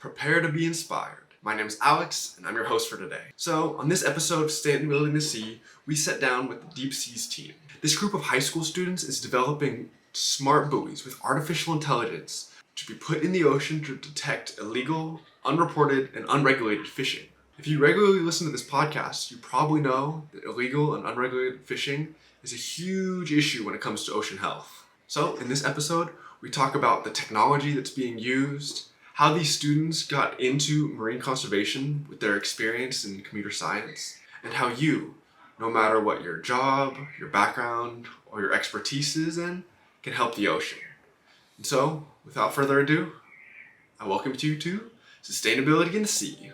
Prepare to be inspired. My name is Alex, and I'm your host for today. So, on this episode of Sustainability in the Sea, we sat down with the DeepSeas team. This group of high school students is developing smart buoys with artificial intelligence to be put in the ocean to detect illegal, unreported, and unregulated fishing. If you regularly listen to this podcast, you probably know that illegal and unregulated fishing is a huge issue when it comes to ocean health. So, in this episode, we talk about the technology that's being used, how these students got into marine conservation with their experience in computer science, and how you, no matter what your job, your background, or your expertise is in, can help the ocean. And so, without further ado, I welcome you to Sustainability in the Sea.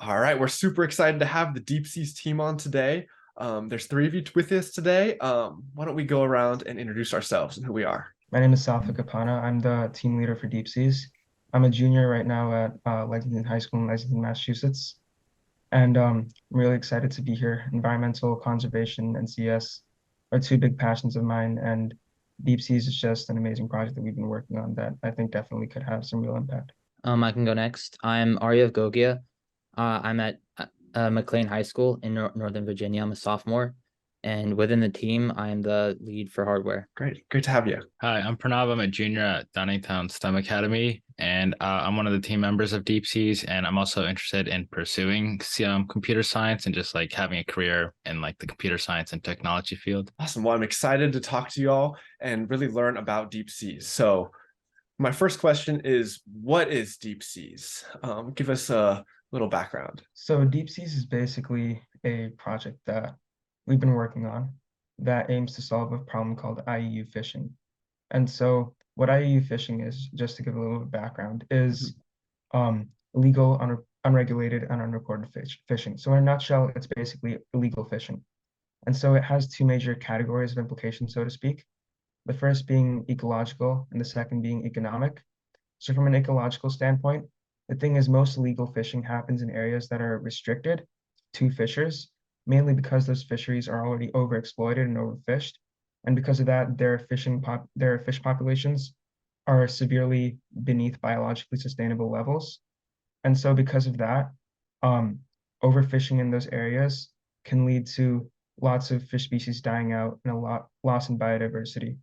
All right, we're super excited to have the DeepSeas team on today. There's three of you with us today. Why don't we go around and introduce ourselves and who we are? My name is Safik Kapana. I'm the team leader for DeepSeas. I'm a junior right now at Lexington High School in Lexington, Massachusetts. And I'm really excited to be here. Environmental conservation and CS are two big passions of mine. And DeepSeas is just an amazing project that we've been working on that I think definitely could have some real impact. I can go next. I'm Aryav Gogia. I'm at McLean High School in Northern Virginia. I'm a sophomore, and within the team, I'm the lead for hardware. Great to have you. Hi, I'm Pranav. I'm a junior at Downingtown STEM Academy, and I'm one of the team members of DeepSeas, and I'm also interested in pursuing computer science and just like having a career in like the computer science and technology field. Awesome. Well, I'm excited to talk to you all and really learn about DeepSeas. So my first question is, what is DeepSeas? Give us a little background. So DeepSeas is basically a project that we've been working on that aims to solve a problem called IUU fishing. And so what IUU fishing is, just to give a little bit of background, is illegal, unregulated, and unreported fishing. So in a nutshell, it's basically illegal fishing. And so it has two major categories of implication, so to speak. The first being ecological and the second being economic. So from an ecological standpoint, the thing is most illegal fishing happens in areas that are restricted to fishers, mainly because those fisheries are already overexploited and overfished. And because of that, their fish populations are severely beneath biologically sustainable levels. And so because of that, overfishing in those areas can lead to lots of fish species dying out and a loss in biodiversity.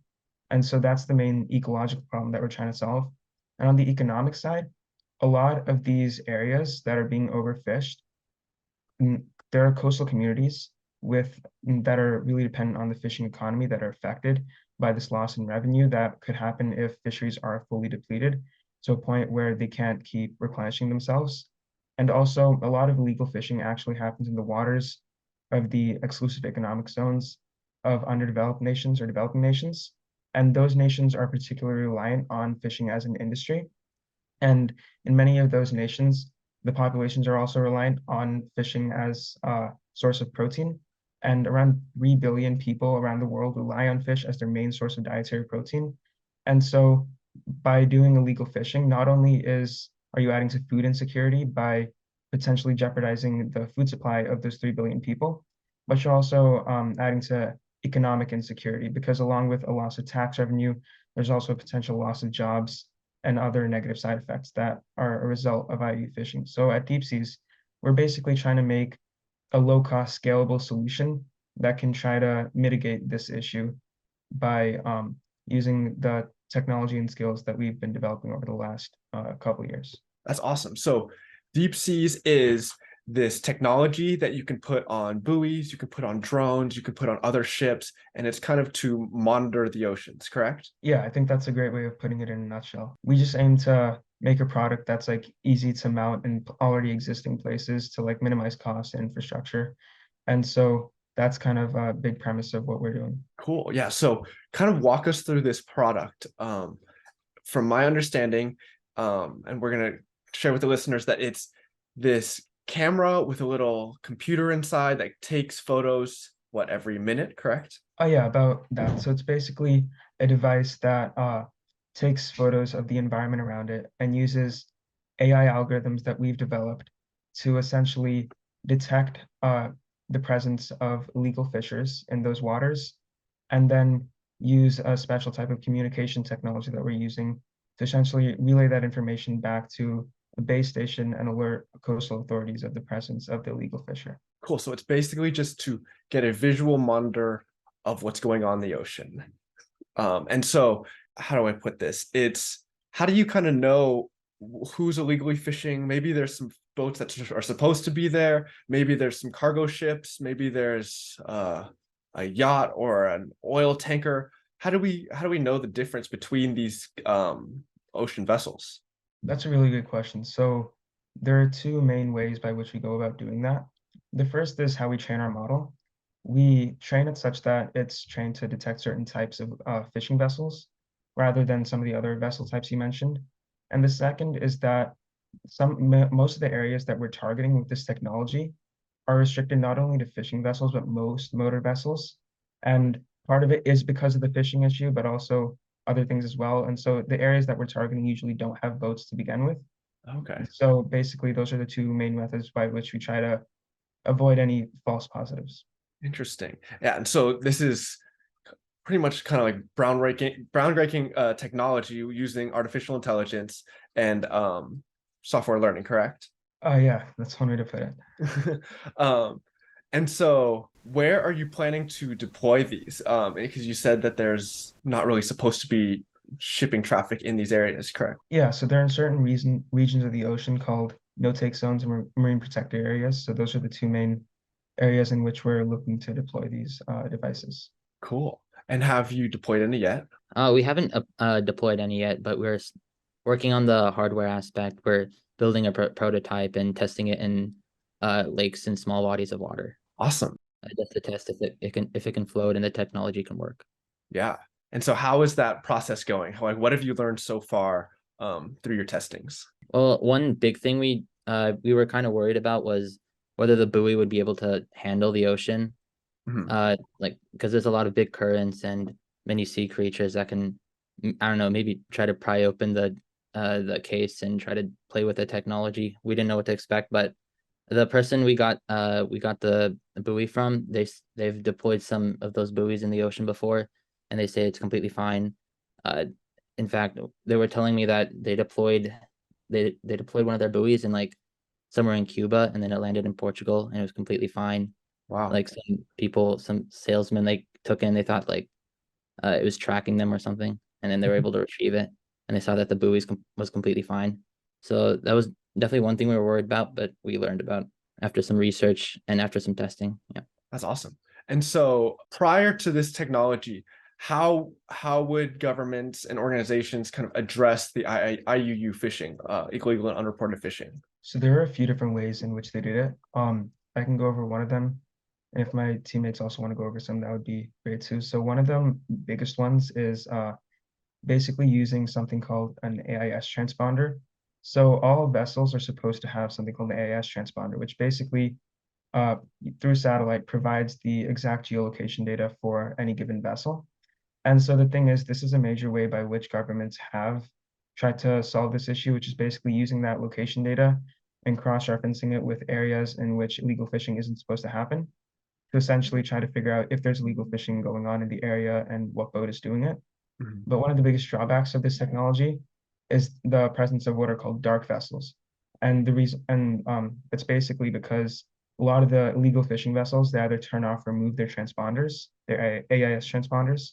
And so that's the main ecological problem that we're trying to solve. And on the economic side, a lot of these areas that are being overfished, there are coastal communities that are really dependent on the fishing economy that are affected by this loss in revenue that could happen if fisheries are fully depleted to a point where they can't keep replenishing themselves. And also, a lot of illegal fishing actually happens in the waters of the exclusive economic zones of underdeveloped nations or developing nations. And those nations are particularly reliant on fishing as an industry. And in many of those nations, the populations are also reliant on fishing as a source of protein. And around 3 billion people around the world rely on fish as their main source of dietary protein. And so by doing illegal fishing, not only are you adding to food insecurity by potentially jeopardizing the food supply of those 3 billion people, but you're also adding to economic insecurity because along with a loss of tax revenue, there's also a potential loss of jobs and other negative side effects that are a result of IUU fishing. So at DeepSeas, we're basically trying to make a low-cost, scalable solution that can try to mitigate this issue by using the technology and skills that we've been developing over the last couple of years. That's awesome. So DeepSeas is this technology that you can put on buoys, you can put on drones, you can put on other ships, and it's kind of to monitor the oceans, correct? Yeah, I think that's a great way of putting it in a nutshell. We just aim to make a product that's like easy to mount in already existing places to like minimize cost and infrastructure. And so that's kind of a big premise of what we're doing. Cool. Yeah. So kind of walk us through this product. From my understanding, and we're going to share with the listeners that it's this camera with a little computer inside that takes photos, every minute, correct? Oh yeah, about that. So it's basically a device that takes photos of the environment around it and uses AI algorithms that we've developed to essentially detect the presence of illegal fishers in those waters, and then use a special type of communication technology that we're using to essentially relay that information back to a base station and alert coastal authorities of the presence of the illegal fisher. Cool. So it's basically just to get a visual monitor of what's going on in the ocean. And so, how do I put this? It's how do you kind of know who's illegally fishing? Maybe there's some boats that are supposed to be there. Maybe there's some cargo ships. Maybe there's a yacht or an oil tanker. How do we know the difference between these ocean vessels? That's a really good question. So there are two main ways by which we go about doing that. The first is how we train our model. We train it such that it's trained to detect certain types of fishing vessels rather than some of the other vessel types you mentioned. And the second is that most of the areas that we're targeting with this technology are restricted not only to fishing vessels, but most motor vessels. And part of it is because of the fishing issue, but also other things as well. And so the areas that we're targeting usually don't have boats to begin with. Okay. So basically, those are the two main methods by which we try to avoid any false positives. Interesting. Yeah, and so this is pretty much kind of like groundbreaking technology using artificial intelligence and software learning, correct? Yeah, that's one way to put it. And so where are you planning to deploy these? Because you said that there's not really supposed to be shipping traffic in these areas, correct? Yeah, so there are certain regions of the ocean called no-take zones and marine protected areas. So those are the two main areas in which we're looking to deploy these devices. Cool. And have you deployed any yet? We haven't deployed any yet, but we're working on the hardware aspect. We're building a prototype and testing it in lakes and small bodies of water. Awesome. Just to test if it can float and the technology can work. Yeah. And so how is that process going? Like, what have you learned so far through your testings? Well, one big thing we were kind of worried about was whether the buoy would be able to handle the ocean. Like, because there's a lot of big currents and many sea creatures that can, I don't know, maybe try to pry open the case and try to play with the technology. We didn't know what to expect, but the person we got the buoy from, they've deployed some of those buoys in the ocean before, and they say it's completely fine. In fact, they were telling me that they deployed one of their buoys in like somewhere in Cuba, and then it landed in Portugal, and it was completely fine. Wow. Like some salesmen they took in, they thought like it was tracking them or something, and then they were able to retrieve it, and they saw that the buoy was completely fine. So that was definitely one thing we were worried about, but we learned about after some research and after some testing. Yeah. That's awesome. And so prior to this technology, how would governments and organizations kind of address the IUU fishing, illegal and unreported fishing? So there are a few different ways in which they did it. I can go over one of them. And if my teammates also want to go over some, that would be great too. So one of them biggest ones is basically using something called an AIS transponder. So all vessels are supposed to have something called the AIS transponder, which basically through satellite provides the exact geolocation data for any given vessel. And so the thing is, this is a major way by which governments have tried to solve this issue, which is basically using that location data and cross-referencing it with areas in which illegal fishing isn't supposed to happen, to essentially try to figure out if there's illegal fishing going on in the area and what boat is doing it. But one of the biggest drawbacks of this technology is the presence of what are called dark vessels. And the reason, it's basically because a lot of the illegal fishing vessels, they either turn off or remove their transponders, their AIS transponders.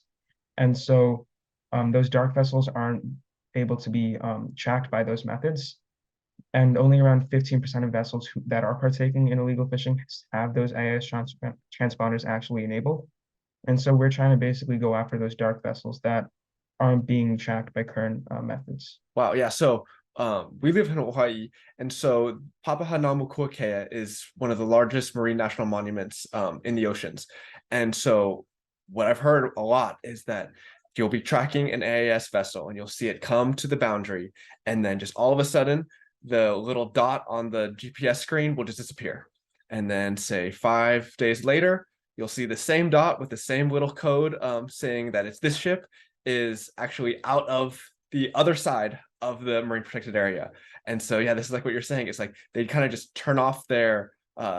And so those dark vessels aren't able to be tracked by those methods. And only around 15% of vessels that are partaking in illegal fishing have those AIS transponders actually enabled. And so we're trying to basically go after those dark vessels that aren't being tracked by current methods. Wow, yeah. So we live in Hawaii, and so Papahanaumokuakea is one of the largest marine national monuments in the oceans. And so what I've heard a lot is that you'll be tracking an AIS vessel and you'll see it come to the boundary, and then just all of a sudden, the little dot on the GPS screen will just disappear. And then say 5 days later, you'll see the same dot with the same little code saying that it's this ship is actually out of the other side of the marine protected area. And so, yeah, this is like what you're saying. It's like they kind of just turn off their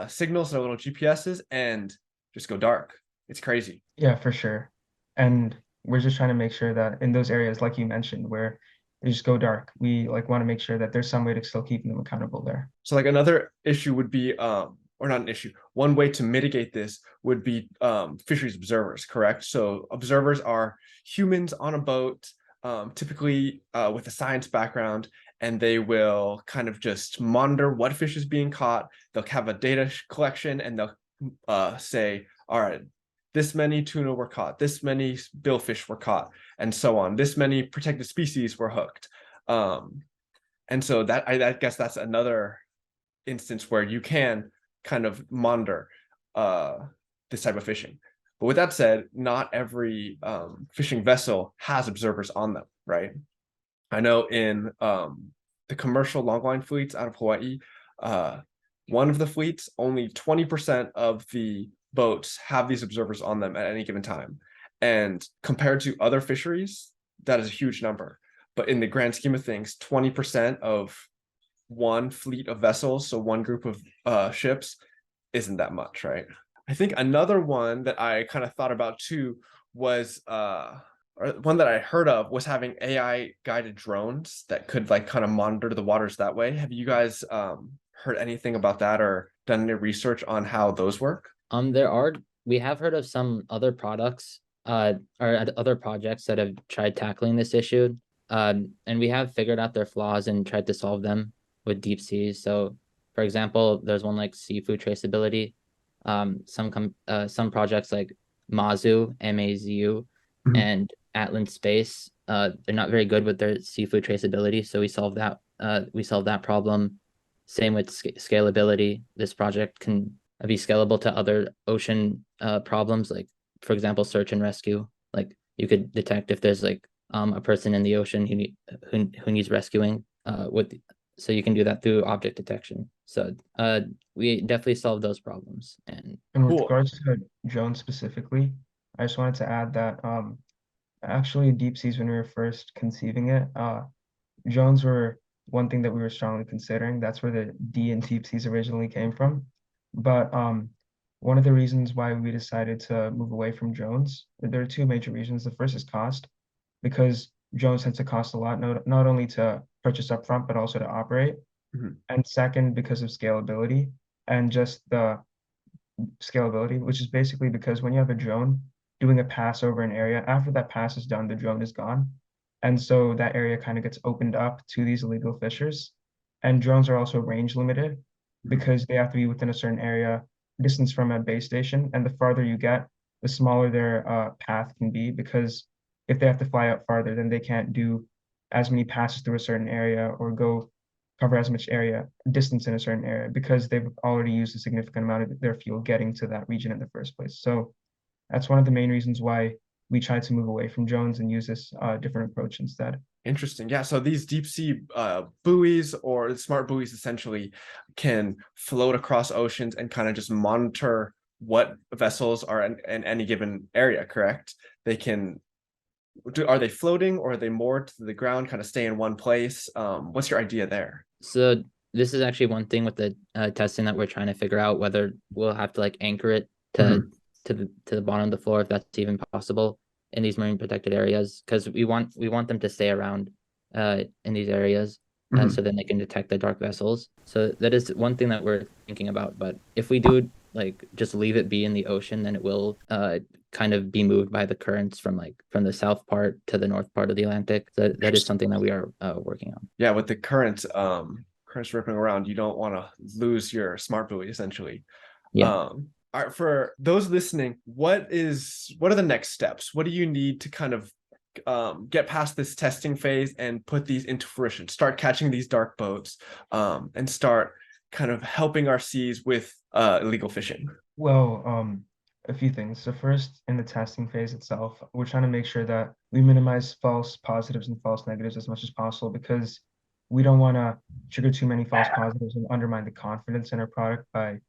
signals, no little GPSs, and just go dark. It's crazy. Yeah, for sure. And we're just trying to make sure that in those areas, like you mentioned, where they just go dark, we like want to make sure that there's some way to still keep them accountable there. So like another issue would be, or not an issue, one way to mitigate this would be fisheries observers, correct? So observers are humans on a boat, typically with a science background, and they will kind of just monitor what fish is being caught. They'll have a data collection, and they'll say, all right, this many tuna were caught, this many billfish were caught, and so on. This many protected species were hooked. And so that I guess that's another instance where you can kind of monitor this type of fishing. But with that said, not every fishing vessel has observers on them, right? I know in the commercial longline fleets out of Hawaii, one of the fleets, only 20% of the boats have these observers on them at any given time. And compared to other fisheries, that is a huge number. But in the grand scheme of things, 20% of one fleet of vessels, so one group of ships, isn't that much, right? I think another one that I kind of thought about too was or one that I heard of was having AI guided drones that could like kind of monitor the waters that way. Have you guys heard anything about that or done any research on how those work? We have heard of some other products or other projects that have tried tackling this issue. And we have figured out their flaws and tried to solve them with DeepSeas. So for example, there's one like seafood traceability. Some projects like Mazu, MAZU, and Atlant Space, they're not very good with their seafood traceability. So we solved that problem. Same with scalability. This project can be scalable to other ocean problems, like for example, search and rescue. Like you could detect if there's like a person in the ocean who needs rescuing so you can do that through object detection. So we definitely solved those problems. And with regards to drones specifically, I just wanted to add that actually DeepSeas, when we were first conceiving it, drones were one thing that we were strongly considering. That's where the D in DeepSeas originally came from. But one of the reasons why we decided to move away from drones, there are two major reasons. The first is cost, because drones tend to cost a lot, not only to purchase upfront, but also to operate. And second, because of scalability, and just the scalability, which is basically because when you have a drone doing a pass over an area, after that pass is done, the drone is gone. And so that area kind of gets opened up to these illegal fishers. And drones are also range limited because they have to be within a certain area distance from a base station. And the farther you get, the smaller their path can be, because if they have to fly out farther, then they can't do as many passes through a certain area or go cover as much distance in a certain area, because they've already used a significant amount of their fuel getting to that region in the first place. So that's one of the main reasons why we tried to move away from drones and use this different approach instead. Interesting. Yeah. So these deep sea buoys or smart buoys essentially can float across oceans and kind of just monitor what vessels are in any given area, correct? Are they floating or are they moored to the ground, kind of stay in one place? What's your idea there? So this is actually one thing with the testing that we're trying to figure out, whether we'll have to like anchor it to the bottom of the floor, if that's even possible in these marine protected areas, because we want them to stay around in these areas so then they can detect the dark vessels. So that is one thing that we're thinking about. But if we do like just leave it be in the ocean, then it will kind of be moved by the currents from the south part to the north part of the Atlantic. So that is something that we are working on. Yeah, with the currents ripping around, you don't want to lose your smart buoy essentially. Yeah. All right, for those listening, what are the next steps? What do you need to kind of get past this testing phase and put these into fruition, start catching these dark boats, and start kind of helping our seas with illegal fishing? Well, a few things. So first, in the testing phase itself, we're trying to make sure that we minimize false positives and false negatives as much as possible, because we don't want to trigger too many false positives and undermine the confidence in our product by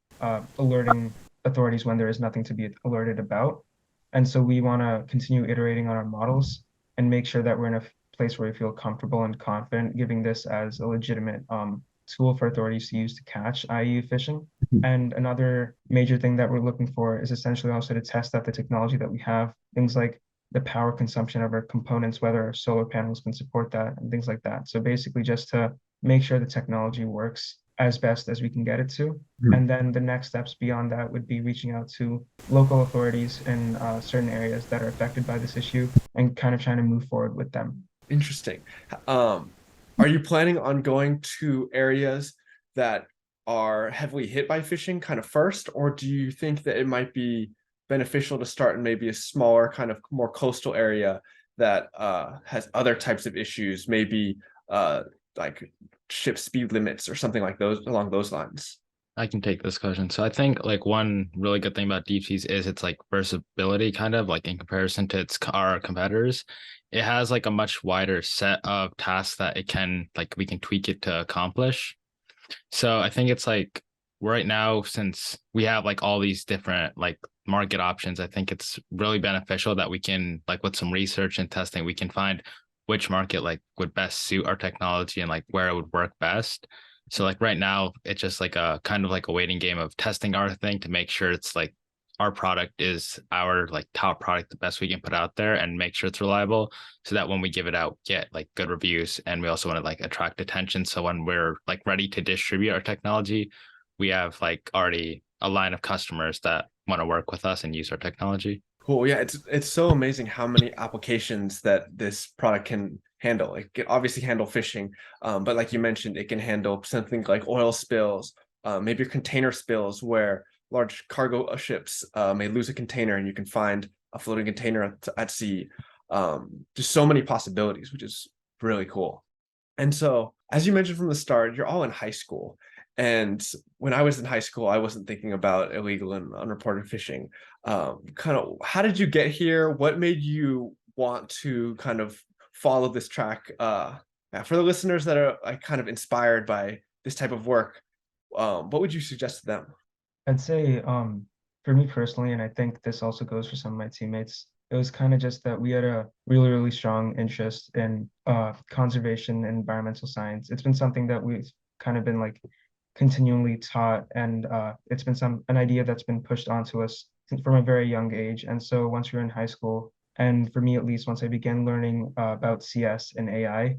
alerting authorities when there is nothing to be alerted about. And so we want to continue iterating on our models and make sure that we're in a place where we feel comfortable and confident giving this as a legitimate tool for authorities to use to catch IUU fishing. And another major thing that we're looking for is essentially also to test out the technology that we have, things like the power consumption of our components, whether our solar panels can support that and things like that. So basically just to make sure the technology works as best as we can get it to. And then the next steps beyond that would be reaching out to local authorities in certain areas that are affected by this issue and kind of trying to move forward with them. Interesting. Are you planning on going to areas that are heavily hit by fishing kind of first, or do you think that it might be beneficial to start in maybe a smaller kind of more coastal area that has other types of issues, maybe like ship speed limits or something like those along those lines? I can take this question. So I think like one really good thing about DeepSeas is its like versatility, kind of like in comparison to our competitors. It has like a much wider set of tasks that it can like we can tweak it to accomplish. So I think it's like right now, since we have like all these different like market options, I think it's really beneficial that we can like with some research and testing, we can find which market like would best suit our technology and like where it would work best. So like right now, it's just like a kind of like a waiting game of testing our thing to make sure it's like our product is our like top product, the best we can put out there, and make sure it's reliable so that when we give it out, get like good reviews. And we also want to like attract attention. So when we're like ready to distribute our technology, we have like already a line of customers that want to work with us and use our technology. Cool. Yeah, it's so amazing how many applications that this product can handle. It can obviously handle fishing, but like you mentioned, it can handle something like oil spills, maybe container spills where large cargo ships may lose a container and you can find a floating container at sea. Just so many possibilities, which is really cool. And so, as you mentioned from the start, you're all in high school. And when I was in high school, I wasn't thinking about illegal and unreported fishing. Kind of, how did you get here? What made you want to kind of follow this track? For the listeners that are like kind of inspired by this type of work, what would you suggest to them? I'd say for me personally, and I think this also goes for some of my teammates, it was kind of just that we had a really, really strong interest in conservation and environmental science. It's been something that we've kind of been like continually taught, and it's been an idea that's been pushed onto us from a very young age. And so once we were in high school, and for me at least, once I began learning about CS and AI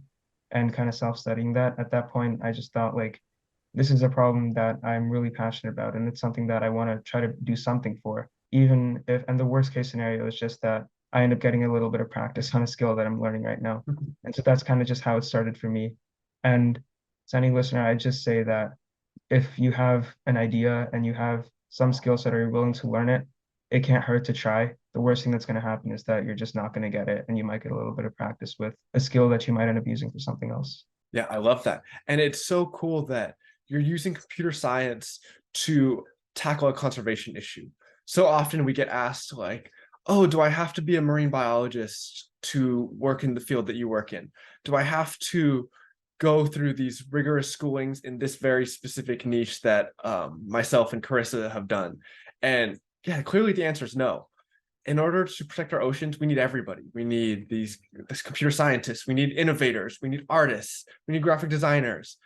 and kind of self-studying that, at that point, I just thought like, this is a problem that I'm really passionate about, and it's something that I want to try to do something for, even if, and the worst case scenario is just that I end up getting a little bit of practice on a skill that I'm learning right now. And so that's kind of just how it started for me. And to any listener, I just say that if you have an idea and you have some skill set or you're willing to learn it, it can't hurt to try. The worst thing that's going to happen is that you're just not going to get it, and you might get a little bit of practice with a skill that you might end up using for something else. Yeah, I love that. And it's so cool that you're using computer science to tackle a conservation issue. So often we get asked like, oh, do I have to be a marine biologist to work in the field that you work in? Do I have to go through these rigorous schoolings in this very specific niche that myself and Carissa have done? And yeah, clearly the answer is no. In order to protect our oceans, we need everybody. We need these computer scientists, we need innovators, we need artists, we need graphic designers.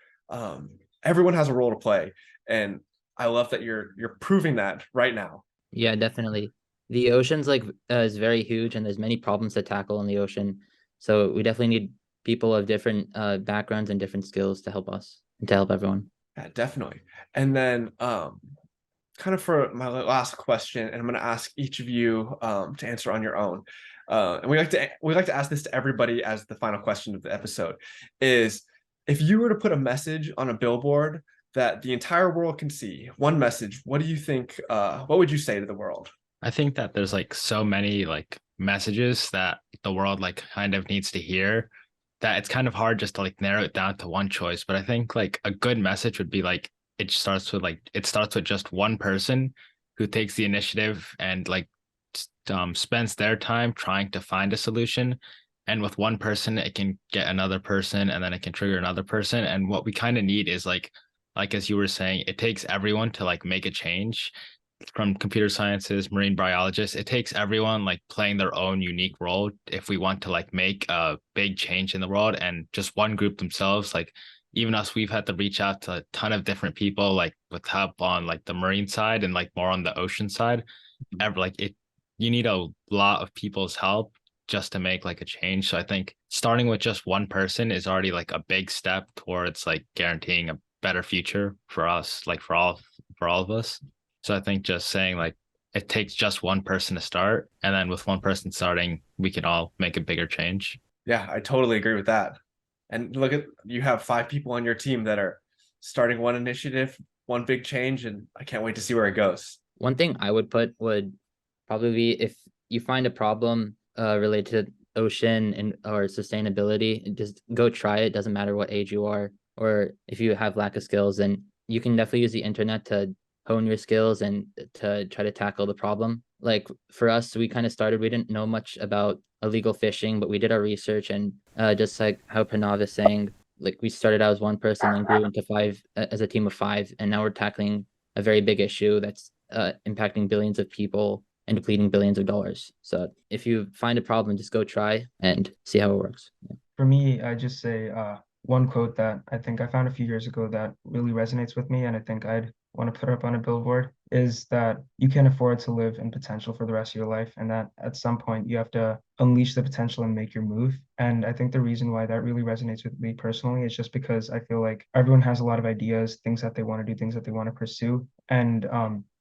Everyone has a role to play. And I love that you're proving that right now. Yeah, definitely. The ocean's like is very huge, and there's many problems to tackle in the ocean. So we definitely need people of different backgrounds and different skills to help us and to help everyone. Yeah, definitely. And then kind of for my last question, and I'm going to ask each of you to answer on your own. And we like to ask this to everybody as the final question of the episode, is if you were to put a message on a billboard that the entire world can see, one message, what do you think, what would you say to the world? I think that there's like so many like messages that the world like kind of needs to hear that it's kind of hard just to like narrow it down to one choice. But I think like a good message would be like it starts with just one person who takes the initiative and like spends their time trying to find a solution. And with one person, it can get another person, and then it can trigger another person. And what we kind of need is like as you were saying, it takes everyone to like make a change. From computer sciences, marine biologists, it takes everyone like playing their own unique role if we want to like make a big change in the world. And just one group themselves, like even us, we've had to reach out to a ton of different people, like with help on like the marine side and like more on the ocean side. Ever like it, you need a lot of people's help just to make like a change. So I think starting with just one person is already like a big step towards like guaranteeing a better future for us, like for all of us. So I think just saying like it takes just one person to start, and then with one person starting, we can all make a bigger change. Yeah, I totally agree with that. And look at, you have 5 people on your team that are starting one initiative, one big change, and I can't wait to see where it goes. One thing I would put would probably be if you find a problem related to ocean and or sustainability, just go try it. Doesn't matter what age you are, or if you have lack of skills, and you can definitely use the internet to hone your skills and to try to tackle the problem. Like for us, we kind of started, we didn't know much about illegal fishing, but we did our research, and just like how Pranav is saying, like we started out as one person and grew into 5 as a team of 5, and now we're tackling a very big issue that's impacting billions of people and depleting billions of dollars. So if you find a problem, just go try and see how it works. Yeah. For me, I just say one quote that I think I found a few years ago that really resonates with me, and I think I'd want to put up on a billboard, is that you can't afford to live in potential for the rest of your life, and that at some point you have to unleash the potential and make your move. And I think the reason why that really resonates with me personally is just because I feel like everyone has a lot of ideas, things that they want to do, things that they want to pursue. And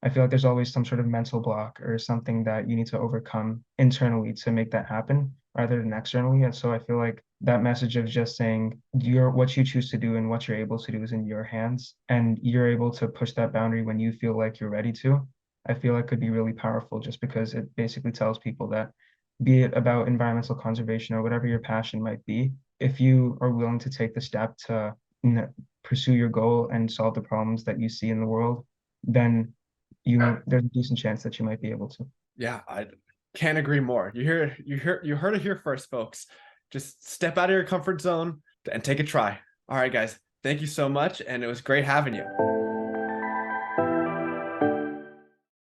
I feel like there's always some sort of mental block or something that you need to overcome internally to make that happen rather than externally. And so I feel like that message of just saying what you choose to do and what you're able to do is in your hands, and you're able to push that boundary when you feel like you're ready to, I feel like could be really powerful, just because it basically tells people that, be it about environmental conservation or whatever your passion might be, if you are willing to take the step to pursue your goal and solve the problems that you see in the world, then there's a decent chance that you might be able to. Yeah, I can't agree more. You heard it here first, folks. Just step out of your comfort zone and take a try. All right, guys. Thank you so much, and it was great having you.